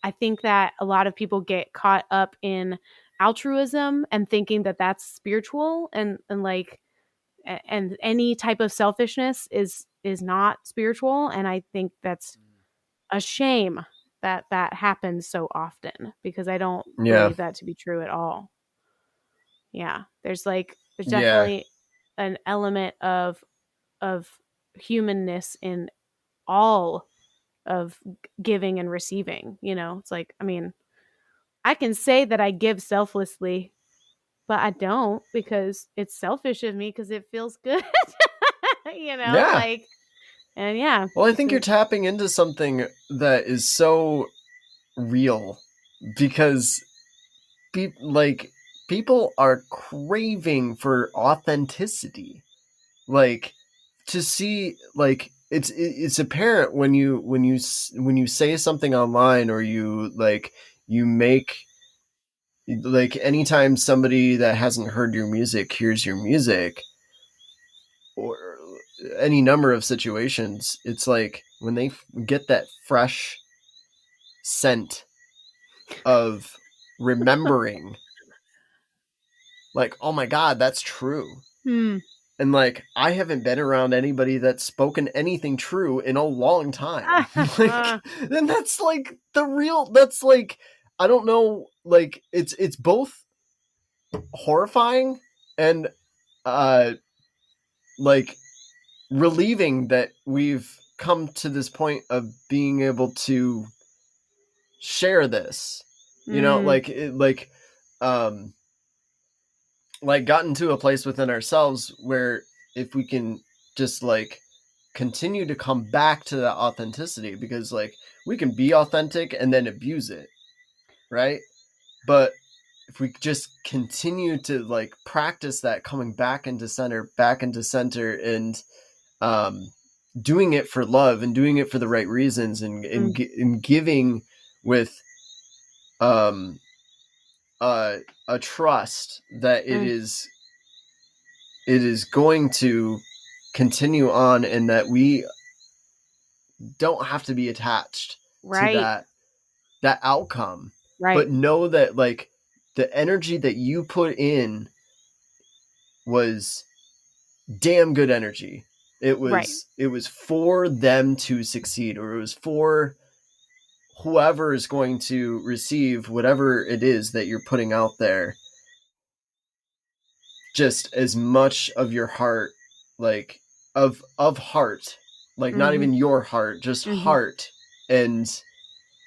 I think that a lot of people get caught up in altruism and thinking that that's spiritual, and like and any type of selfishness is not spiritual. And I think that's a shame that that happens so often, because I don't Yeah. believe that to be true at all. Yeah, there's Yeah. definitely an element of humanness in all of giving and receiving. It's like, I mean, I can say that I give selflessly, but I don't, because it's selfish of me because it feels good. Yeah. Like, and yeah, Well, I it's think you're tapping into something that is so real because like people are craving for authenticity. Like to see like it's apparent when you say something online, or you make like anytime somebody that hasn't heard your music hears your music, or any number of situations, it's like when they get that fresh scent of remembering, like, oh my god, that's true. hmm, And like, I haven't been around anybody that's spoken anything true in a long time. Like, then that's like the real, that's like, I don't know, like it's both horrifying and uh like relieving that we've come to this point of being able to share this. You know, mm, um like gotten to a place within ourselves where if we can just like continue to come back to that authenticity, because like we can be authentic and then abuse it, right? But if we just continue to like practice that coming back into center, and um doing it for love and doing it for the right reasons, mm, and giving with um uh, a trust that mm. it is going to continue on, and that we don't have to be attached to Right, that outcome, right, but know that like the energy that you put in was damn good energy. right. It was for them to succeed, or it was for whoever is going to receive whatever it is that you're putting out there, just as much of your heart, like of heart, like not Mhm, even your heart, just mhm, heart, and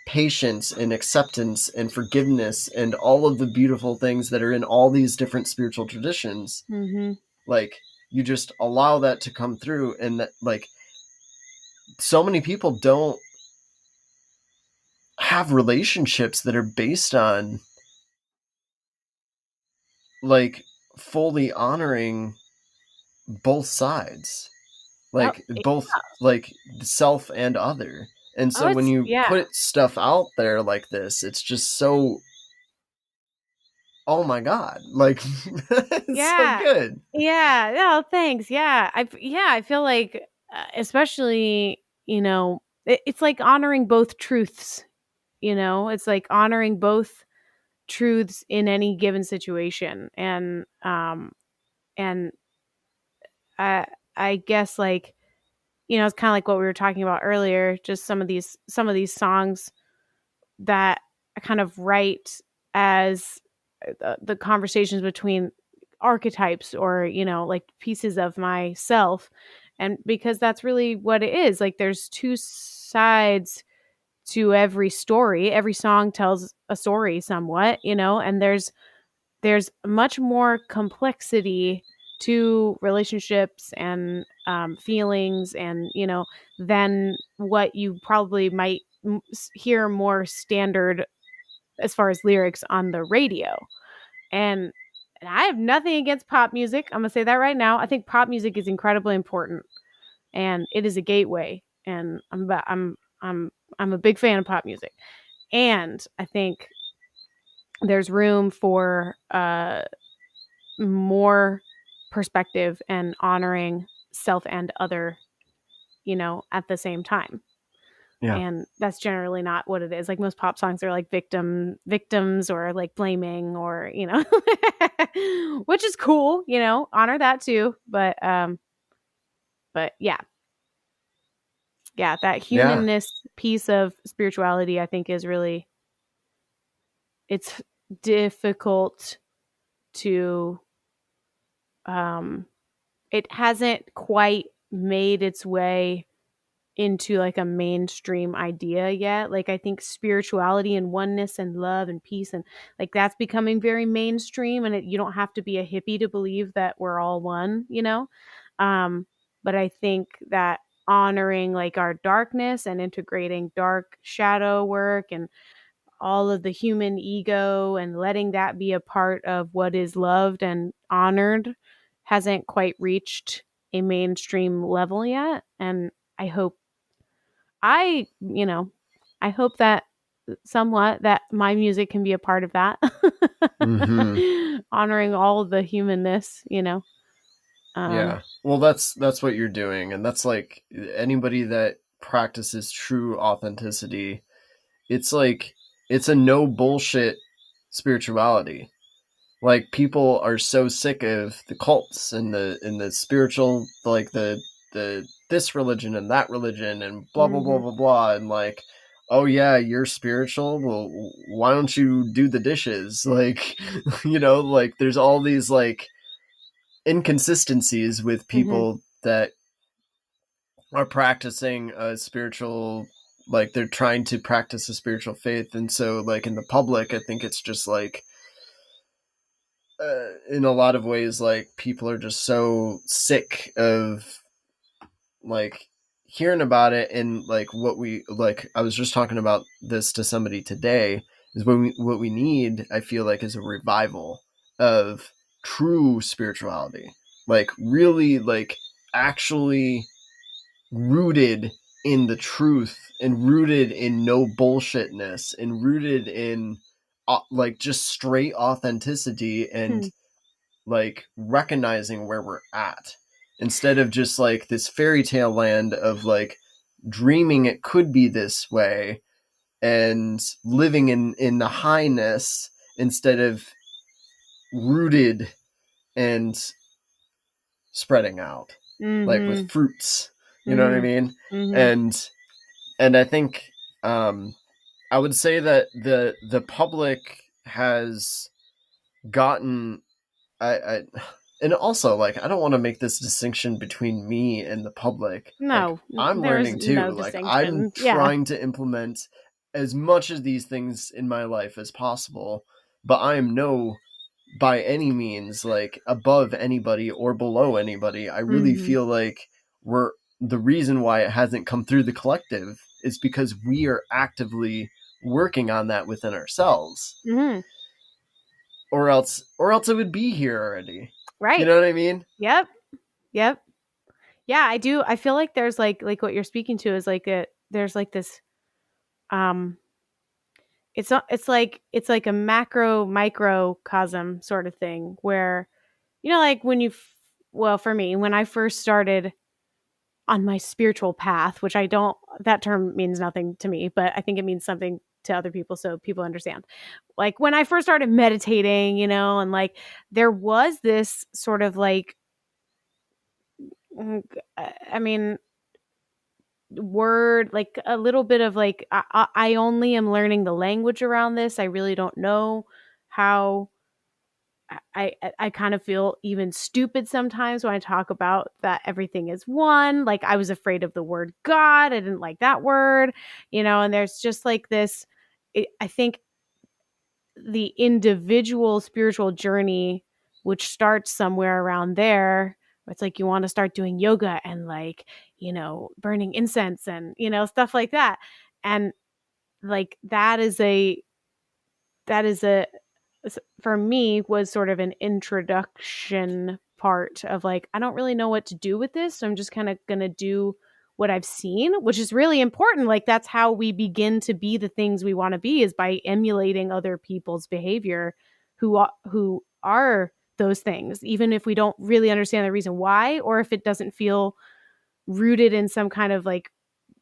patience and acceptance and forgiveness and all of the beautiful things that are in all these different spiritual traditions. mhm. Like you just allow that to come through, and that like so many people don't have relationships that are based on like fully honoring both sides, Oh, like both like self and other. And oh, so when it's you yeah, put stuff out there like this, it's just so, oh my god, like it's so yeah, good. yeah. No, thanks. I feel like, especially, it's like honoring both truths. It's like honoring both truths in any given situation. And I I guess, like, it's kind of like what we were talking about earlier. Just some of these songs that I kind of write as the conversations between archetypes, or like pieces of myself. And because that's really what it is, like there's two sides to every story. Every song tells a story somewhat, and there's much more complexity to relationships and feelings, and than what you probably might hear more standard as far as lyrics on the radio. And And I have nothing against pop music. I'm gonna say that right now. I think pop music is incredibly important, and it is a gateway. And I'm a big fan of pop music, and I think there's room for more perspective and honoring self and other, at the same time. Yeah. And that's generally not what it is. Like most pop songs are like victims or like blaming or, which is cool, honor that too. But yeah, that Yeah. humanness piece of spirituality I think is really, it's difficult to, um it hasn't quite made its way into like a mainstream idea yet. Like I think spirituality and oneness and love and peace and like that's becoming very mainstream, and you don't have to be a hippie to believe that we're all one. Um but I think that honoring like our darkness and integrating dark shadow work and all of the human ego and letting that be a part of what is loved and honored hasn't quite reached a mainstream level yet. And I hope I, you know, I hope that somewhat that my music can be a part of that. Mm-hmm. Honoring all of the humanness. Um Yeah. Well, that's what you're doing, and that's like anybody that practices true authenticity. It's like it's a no bullshit spirituality. Like people are so sick of the cults and the spiritual, like the this religion and that religion and blah blah blah mhm. blah blah, and like, oh yeah, you're spiritual, well why don't you do the dishes, like, like there's all these like inconsistencies with Mhm. people that are practicing a spiritual, like they're trying to practice a spiritual faith, and so like in the public I think it's just like in a lot of ways like people are just so sick of like hearing about it, and like what we like I was just talking about this to somebody today, is what we need, I feel like, is a revival of true spirituality, like really like actually rooted in the truth and rooted in no bullshitness and rooted in like just straight authenticity and Hmm. like recognizing where we're at, instead of just like this fairy tale land of like dreaming it could be this way and living in the highness, instead of rooted and spreading out like with Mhm. fruits, you know what I Mhm. mean? Mhm. And I think um I would say that the public has gotten I and also like I don't want to make this distinction between me and the public. Like No, I'm there is learning no too. Like I'm distinction. Yeah. trying to implement as much of these things in my life as possible, but I am no by any means like above anybody or below anybody. I really Mhm. feel like we're the reason why it hasn't come through the collective is because we are actively working on that within ourselves, Mhm. or else it would be here already. You Right. know what I mean? Yep. Yep. Yeah, I do. I feel like there's like what you're speaking to is like there's like this, um it's not, it's like a macro microcosm sort of thing where, like when well, for me, when I first started on my spiritual path, which I don't, that term means nothing to me, but I think it means something to other people so people understand. Like when I first started meditating, and like there was this sort of like, I mean, word, like a little bit of like, I only am learning the language around this. I really don't know how. I kind of feel even stupid sometimes when I talk about that everything is one. Like I was afraid of the word God. I didn't like that word, and there's just like this. I think the individual spiritual journey, which starts somewhere around there, it's like you want to start doing yoga and like, burning incense and, stuff like that. And like that is a for me was sort of an introduction part of like, I don't really know what to do with this, so I'm just kind of going to do what I've seen, which is really important. Like that's how we begin to be the things we want to be, is by emulating other people's behavior who are those things, even if we don't really understand the reason why, or if it doesn't feel rooted in some kind of like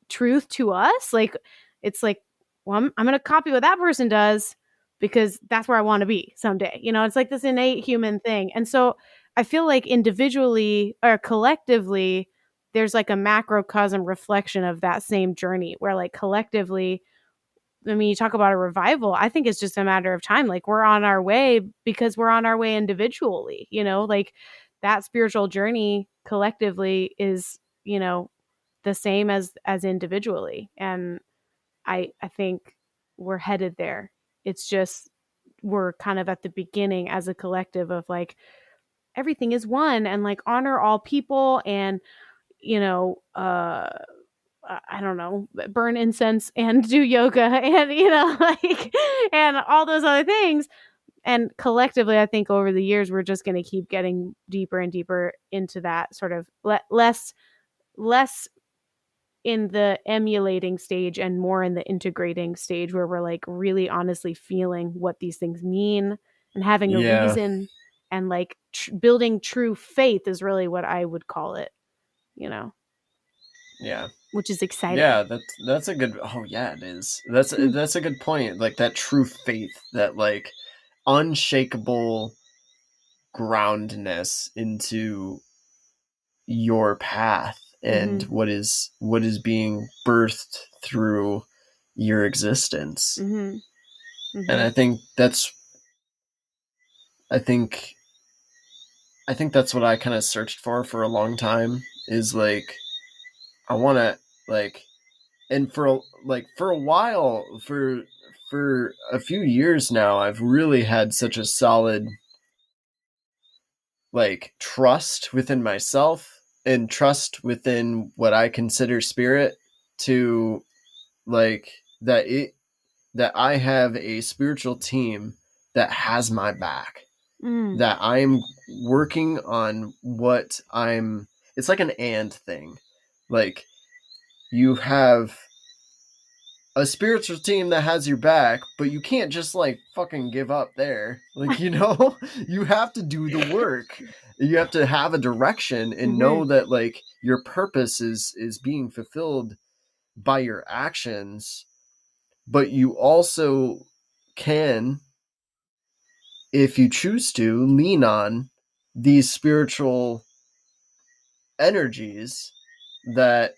truth to us. Like it's like, well, I'm going to copy what that person does because that's where I want to be someday. You know, it's like this innate human thing. And so I feel like individually or collectively, there's like a macrocosm reflection of that same journey where like collectively, I mean, you talk about a revival, I think it's just a matter of time. Like we're on our way because we're on our way individually, you know, like that spiritual journey collectively is, you know, the same as individually. And I think we're headed there. It's just we're kind of at the beginning as a collective of like everything is one, and like honor all people, and you know, I don't know, burn incense and do yoga and you know like and all those other things. And collectively I think over the years we're just going to keep getting deeper and deeper into that sort of less in the emulating stage and more in the integrating stage, where we're like really honestly feeling what these things mean and having a Yeah, reason, and like building true faith is really what I would call it, you know, yeah, which is exciting. yeah. That's a good. Oh yeah, it is. That's Hmm. that's a good point. Like that true faith, that like unshakable groundness into your path and Mm-hmm. what is being birthed through your existence. Mm-hmm. And Mm-hmm. I think I think that's what I kind of searched for a long time, is like I want to like, and for a while, for a few years now, I've really had such a solid like trust within myself and trust within what I consider spirit, to like that I have a spiritual team that has my back, Mm. that I'm working on what I'm it's like an and thing. Like you have a spiritual team that has your back, but you can't just like fucking give up there. Like, you have to do the work. You have to have a direction and Mm-hmm. know that like your purpose is being fulfilled by your actions, but you also can, if you choose to, lean on these spiritual energies that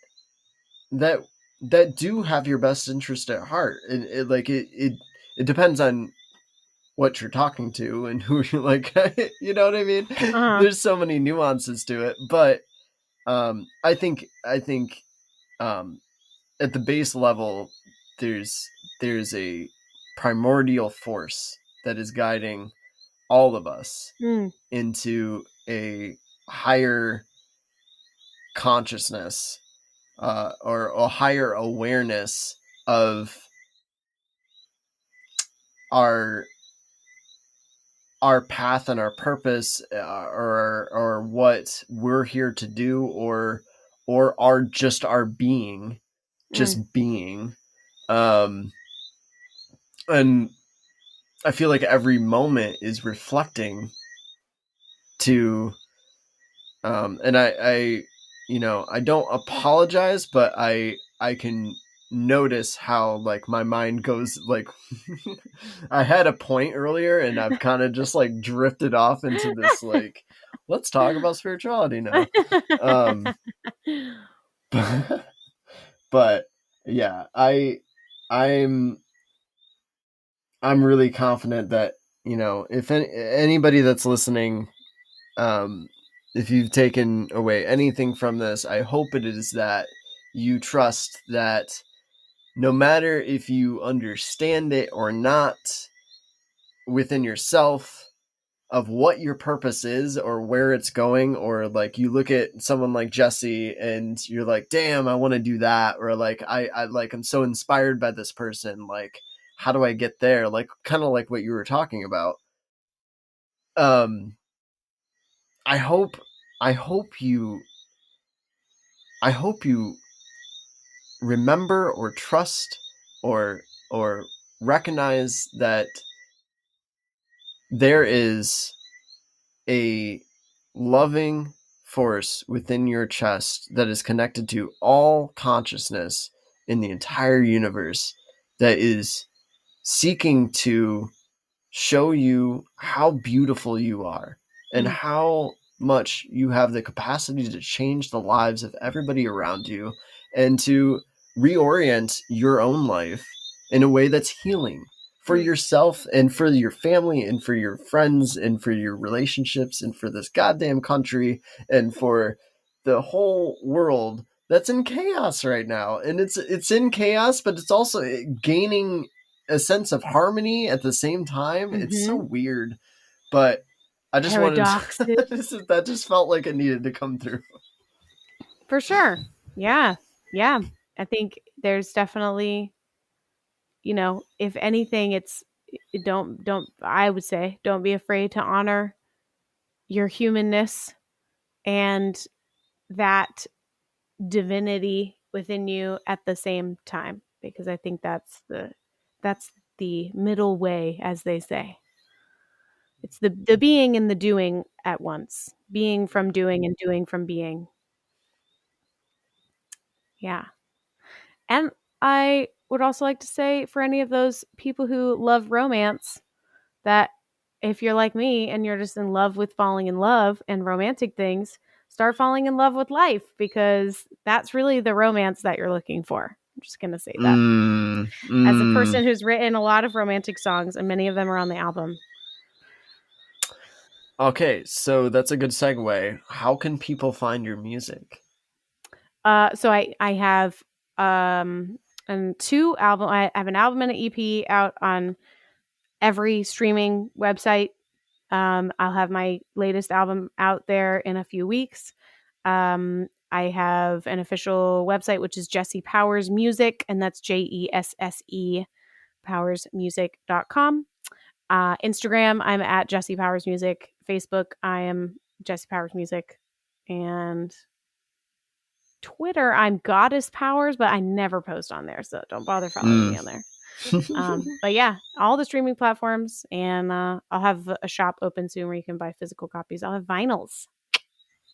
that that do have your best interest at heart. And it depends on what you're talking to and who you're like, you know what I mean? Uh-huh. There's so many nuances to it, but I think um, at the base level, there's a primordial force that is guiding all of us Mm. into a higher consciousness, or a higher awareness of our our path and our purpose, or what we're here to do, or our just our being, Mm. just being. um and I feel like every moment is reflecting to, and I don't apologize, but I can notice how like my mind goes like I had a point earlier and I've kind of just like drifted off into this like, let's talk about spirituality now. um but yeah, I'm I'm really confident that, if anybody that's listening, um, if you've taken away anything from this, I hope it is that you trust that no matter if you understand it or not within yourself, of what your purpose is or where it's going, or like you look at someone like Jesse and you're like, damn, I want to do that, or like I like I'm so inspired by this person, like how do I get there, like kind of like what you were talking about. um I hope I hope you I hope you remember or trust or recognize that there is a loving force within your chest that is connected to all consciousness in the entire universe that is seeking to show you how beautiful you are and Mm, how much you have the capacity to change the lives of everybody around you and to reorient your own life in a way that's healing for mm, yourself and for your family and for your friends and for your relationships and for this goddamn country and for the whole world that's in chaos right now. And it's in chaos, but it's also gaining a sense of harmony at the same time. It's so mhm. weird, but I just wanted Paradoxes. to, that just felt like it needed to come through. For sure. Yeah. Yeah. I think there's definitely, if anything, don't I would say don't be afraid to honor your humanness and that divinity within you at the same time, because I think that's the middle way, as they say. It's the being and the doing at once. Being from doing and doing from being. Yeah. And I would also like to say, for any of those people who love romance, that if you're like me and you're just in love with falling in love and romantic things, start falling in love with life, because that's really the romance that you're looking for. I'm just going to say that. Mm, As a mm. person who's written a lot of romantic songs, and many of them are on the album. Okay, so that's a good segue. How can people find your music? So I have and two album. I have an album and an EP out on every streaming website. I'll have my latest album out there in a few weeks. I have an official website, which is Jesse Powers Music, and that's JESSE powersmusic.com. Instagram, I'm at Jesse Powers Music. Facebook, I am Jesse Powers Music. And Twitter, I'm Goddess Powers, but I never post on there, so don't bother following Mm. me on there. But yeah, all the streaming platforms, and I'll have a shop open soon where you can buy physical copies. I'll have vinyls.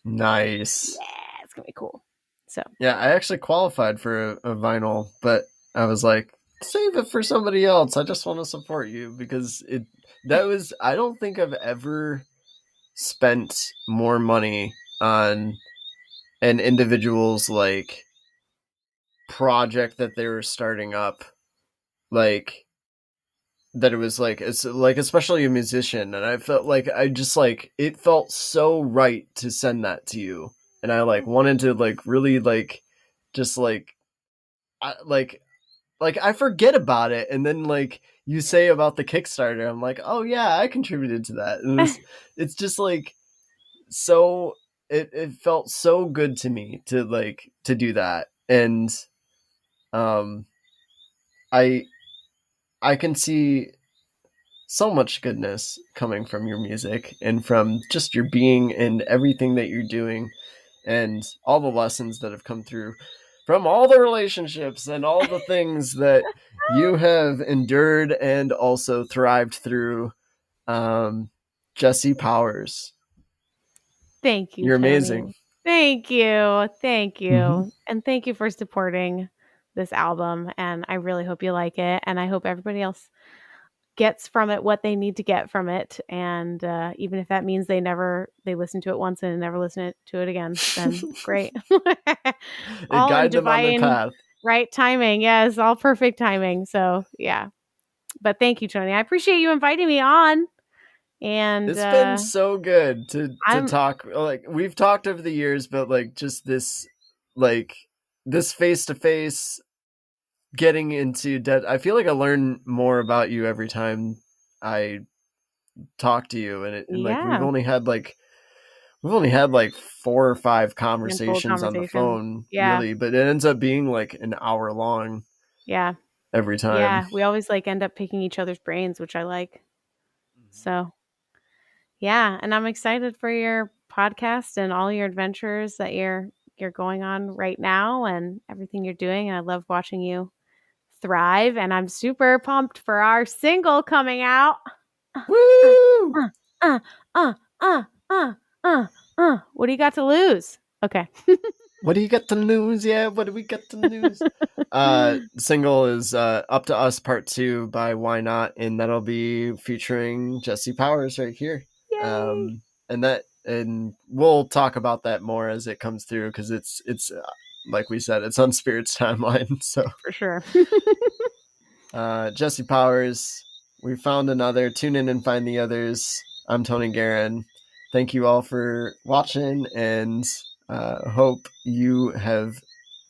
Nice. Yeah, it's gonna be cool. So Yeah, I actually qualified for a vinyl, but I was like, save it for somebody else. I just want to support you because that was, I don't think I've ever spent more money on an individual's like project that they were starting up, like that it was like, it's like, especially a musician, and I felt like, I just like, it felt so right to send that to you, and I like wanted to like really like just like I, like I forget about it, and then like you say about the Kickstarter, I'm like, oh yeah, I contributed to that, and it's just like, so it felt so good to me to like to do that, and um I I can see so much goodness coming from your music and from just your being and everything that you're doing and all the lessons that have come through from all the relationships and all the things that you have endured and also thrived through. um Jesse Powers, thank you, you're amazing. Tony. Thank you. Thank Mm-hmm. you. And thank you for supporting this album. And I really hope you like it. And I hope everybody else gets from it what they need to get from it. And even if that means they listen to it once and never listen to it again, then great. It All in guide them on their divine path. right timing. Yes, all perfect timing. So yeah. But thank you, Tony. I appreciate you inviting me on. And It's been so good to I'm talk, like we've talked over the years, but like just like this face to face getting into debt. I feel like I learn more about you every time I talk to you, and like yeah, we've only had like four or five handful of conversations on the conversations. phone, Yeah. really, but it ends up being like an hour long Yeah. every time. Yeah. We always like end up picking each other's brains, which I like. So Yeah, and I'm excited for your podcast and all your adventures that you're going on right now and everything you're doing. I love watching you thrive, and I'm super pumped for our single coming out. Uh, Woo! uh, uh, uh, uh, uh, uh, What do you got to lose? Okay. What do you got to lose? Yeah, what do we got to lose? Single is Up to Us Part 2 by Why Not, and that'll be featuring Jesse Powers right here. Yay! And we'll talk about that more as it comes through, because it's like we said, it's on Spirit's timeline. So For sure. Jesse Powers, we found another. Tune in and find the others. I'm Tony Guerin. Thank you all for watching, and hope you have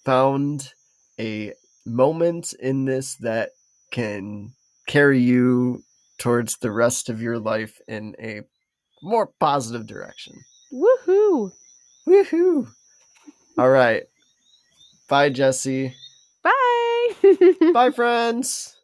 found a moment in this that can carry you towards the rest of your life in a more positive direction. Woohoo! Woohoo! All right. Bye, Jesse. Bye. Bye, friends.